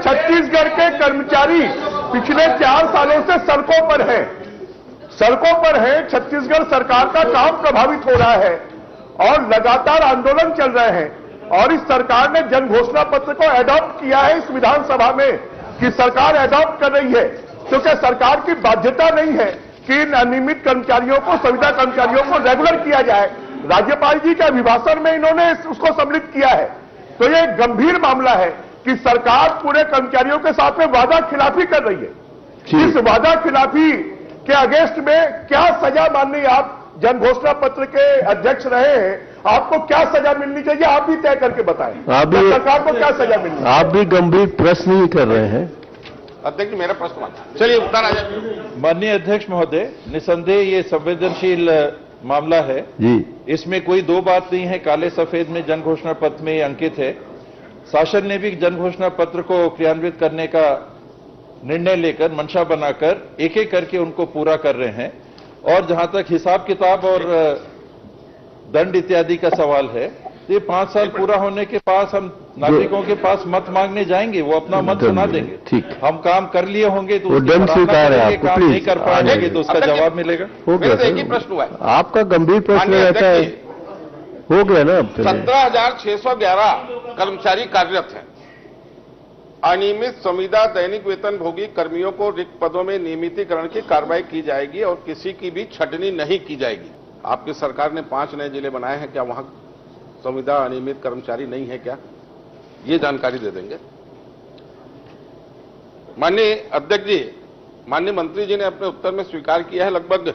छत्तीसगढ़ के कर्मचारी पिछले 4 सालों से सड़कों पर हैं। छत्तीसगढ़ सरकार का काम प्रभावित हो रहा है और लगातार आंदोलन चल रहे हैं। और इस सरकार ने जन घोषणा पत्र को एडॉप्ट किया है इस विधानसभा में कि सरकार एडॉप्ट कर रही है, क्योंकि सरकार की बाध्यता नहीं है कि इन अनियमित कर्मचारियों को, संविदा कर्मचारियों को रेगुलर किया जाए। राज्यपाल जी के अभिभाषण में इन्होंने उसको सम्मिलित किया है। तो ये एक गंभीर मामला है कि सरकार पूरे कर्मचारियों के साथ में वादा खिलाफी कर रही है। इस वादा खिलाफी के अगेंस्ट में क्या सजा माननी, आप जन घोषणा पत्र के अध्यक्ष रहे हैं, आपको क्या सजा मिलनी चाहिए, आप भी तय करके बताएं। सरकार को क्या सजा मिलनी? आप भी गंभीर प्रश्न ही कर रहे हैं। अध्यक्ष मेरा प्रश्न चलिए उत्तर आ जाए। माननीय अध्यक्ष महोदय, निसंदेह ये संवेदनशील मामला है जी। इसमें कोई दो बात नहीं है। काले सफेद में जन घोषणा पत्र में अंकित है। शासन ने भी जन घोषणा पत्र को क्रियान्वित करने का निर्णय लेकर, मंशा बनाकर एक एक करके उनको पूरा कर रहे हैं। और जहां तक हिसाब किताब और दंड इत्यादि का सवाल है, तो ये 5 साल पूरा होने के पास हम नागरिकों के पास मत मांगने जाएंगे, वो अपना मत सुना देंगे। ठीक, हम काम कर लिए होंगे तो दंड स्वीकार है, काम नहीं कर पाएंगे तो उसका जवाब मिलेगा। एक ही प्रश्न हुआ है आपका, गंभीर प्रश्न रहता है। हो गया ना अब 17,611 कर्मचारी कार्यरत हैं। अनियमित संविदा दैनिक वेतन भोगी कर्मियों को रिक्त पदों में नियमितीकरण की कार्रवाई की जाएगी और किसी की भी छटनी नहीं की जाएगी। आपकी सरकार ने 5 नए जिले बनाए हैं, क्या वहां संविदा अनियमित कर्मचारी नहीं है क्या? ये जानकारी दे देंगे। माननीय अध्यक्ष जी, माननीय मंत्री जी ने अपने उत्तर में स्वीकार किया है लगभग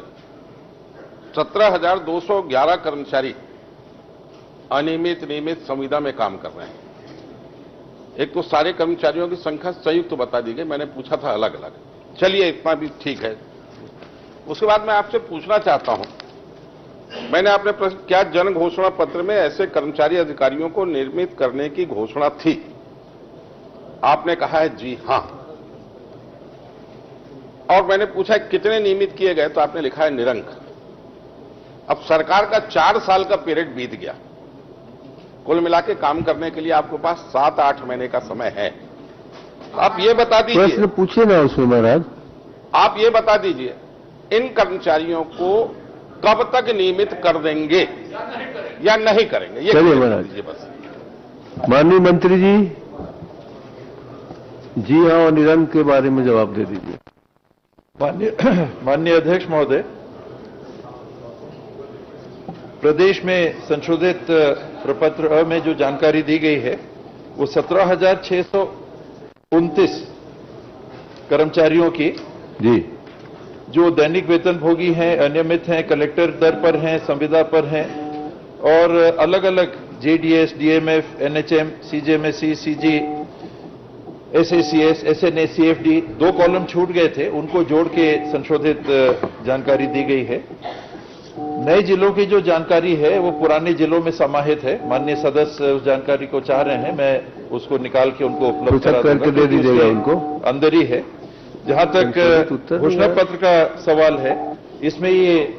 17,211 कर्मचारी अनियमित नियमित संविदा में काम कर रहे हैं। एक तो सारे कर्मचारियों की संख्या संयुक्त तो बता दी गई, मैंने पूछा था अलग अलग। चलिए इतना भी ठीक है। उसके बाद मैं आपसे पूछना चाहता हूं, मैंने आपने प्रश्न, क्या जन घोषणा पत्र में ऐसे कर्मचारी अधिकारियों को नियमित करने की घोषणा थी? आपने कहा है जी हां। और मैंने पूछा कितने नियमित किए गए, तो आपने लिखा है निरंक। अब सरकार का 4 साल का पीरियड बीत गया। कुल मिला के काम करने के लिए आपके पास 7-8 महीने का समय है। आप ये बता दीजिए, प्रश्न पूछिए ना उसमें महाराज। आप ये बता दीजिए इन कर्मचारियों को कब तक नियमित कर देंगे या नहीं करेंगे? ये चलिए महाराज, बस। माननीय मंत्री जी हाँ और निरंक के बारे में जवाब दे दीजिए। माननीय अध्यक्ष महोदय, प्रदेश में संशोधित प्रपत्र में जो जानकारी दी गई है वो 17,629 कर्मचारियों की जी, जो दैनिक वेतन भोगी हैं, अनियमित हैं, कलेक्टर दर पर हैं, संविदा पर हैं और अलग अलग JDS, DMF, NHM, CJMSC, CG, SACS, SNA, CFD 2 column छूट गए थे, उनको जोड़ के संशोधित जानकारी दी गई है। नए जिलों की जो जानकारी है वो पुराने जिलों में समाहित है। माननीय सदस्य उस जानकारी को चाह रहे हैं, मैं उसको निकाल के उनको उपलब्ध करा दूंगा, दे दीजिएगा उनको, अंदर ही है। जहां तक घोषणा पत्र का सवाल है, इसमें ये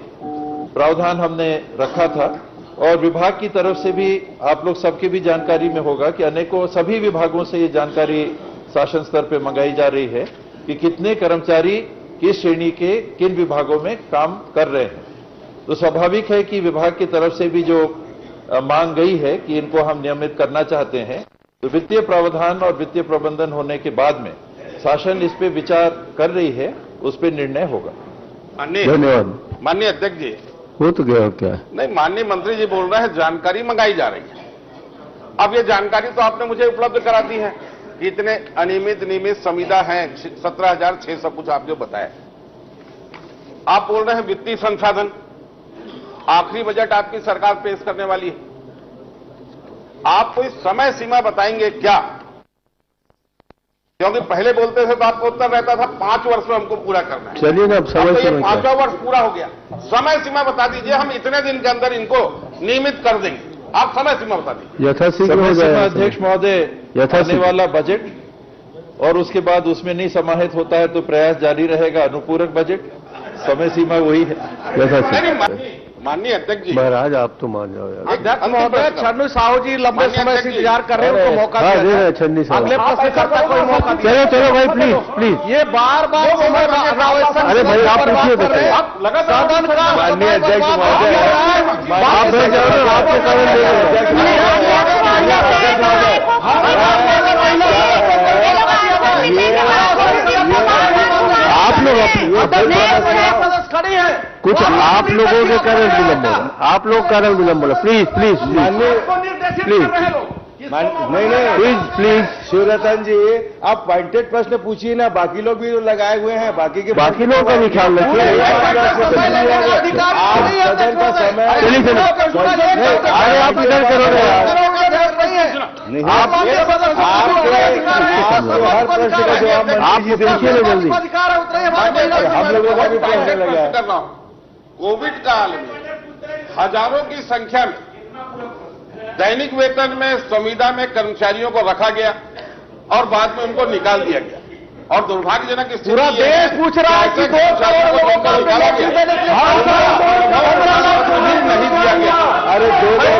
प्रावधान हमने रखा था और विभाग की तरफ से भी आप लोग सबकी भी जानकारी में होगा कि अनेकों सभी विभागों से ये जानकारी शासन स्तर पर मंगाई जा रही है कि कितने कर्मचारी किस श्रेणी के किन विभागों में काम कर रहे हैं। तो स्वाभाविक है कि विभाग की तरफ से भी जो मांग गई है कि इनको हम नियमित करना चाहते हैं, तो वित्तीय प्रावधान और वित्तीय प्रबंधन होने के बाद में शासन इस पे विचार कर रही है, उस पे निर्णय होगा। धन्यवाद। माननीय अध्यक्ष जी, हो तो गया क्या? नहीं, माननीय मंत्री जी बोल रहे हैं जानकारी मंगाई जा रही है। अब ये जानकारी तो आपने मुझे उपलब्ध करा दी है कि इतने अनियमित नियमित संविदा हैं, 17,600 कुछ आप जो बताया। आप बोल रहे हैं वित्तीय संसाधन, आखिरी बजट आपकी सरकार पेश करने वाली है। आप कोई समय सीमा बताएंगे क्या? क्योंकि पहले बोलते थे तो आपको उत्तर रहता था 5 वर्ष में हमको पूरा करना है। चलिए ना, अब समय तो ये 5वां वर्ष पूरा हो गया। समय सीमा बता दीजिए, हम इतने दिन के अंदर इनको नियमित कर देंगे। आप समय सीमा बता दीजिए। यथाशीघ्र हो जाएगा अध्यक्ष महोदय। आने वाला बजट और उसके बाद उसमें नहीं समाहित होता है तो प्रयास जारी रहेगा। अनुपूरक बजट, समय सीमा वही है। माननीय अध्यक्ष जी, महाराज आप तो मान जाओ यार। अध्यक्ष महोदय, छन्नू साहू जी लंबे समय से इंतजार कर रहे हैं, उनको मौका हाँ, दिया दे जाए। रहे छन्नी साहब। अगले प्रश्नकर्ता को मौका दिया चलो चलो भाई, प्लीज प्लीज। ये बार बार समय अरे भाई, आप पूछिए बताइए। सदन का माननीय अध्यक्ष महोदय, आप बैठ जाओ ना, आपके कारण दे आप लोग खड़ी है, कुछ आप लोगों के कारण विलंब हो रहा, आप लोग कारण विलंब हो रहा। प्लीज प्लीज प्लीज नहीं प्लीज प्लीज। शिवरतन जी, आप पॉइंटेड प्रश्न पूछिए ना, बाकी लोग भी लगाए हुए हैं, बाकी लोगों का भी ख्याल रखिए। सदन का समय चलिए चलिए, अरे आप इधर करो ना यार। नहीं, आप हर प्रश्न का जवाब आप देखिए ना जल्दी। हम लोगों का भी प्रश्न लगा है। कर रहा हूं, कोविड काल में हजारों की संख्या में दैनिक वेतन में संविदा में कर्मचारियों को रखा गया और बाद में उनको निकाल दिया गया। और दुर्भाग्यजनक स्थिति पूरा देश पूछ रहा है कि 2 करोड़ लोगों को निकाला गया अरे 2 करोड़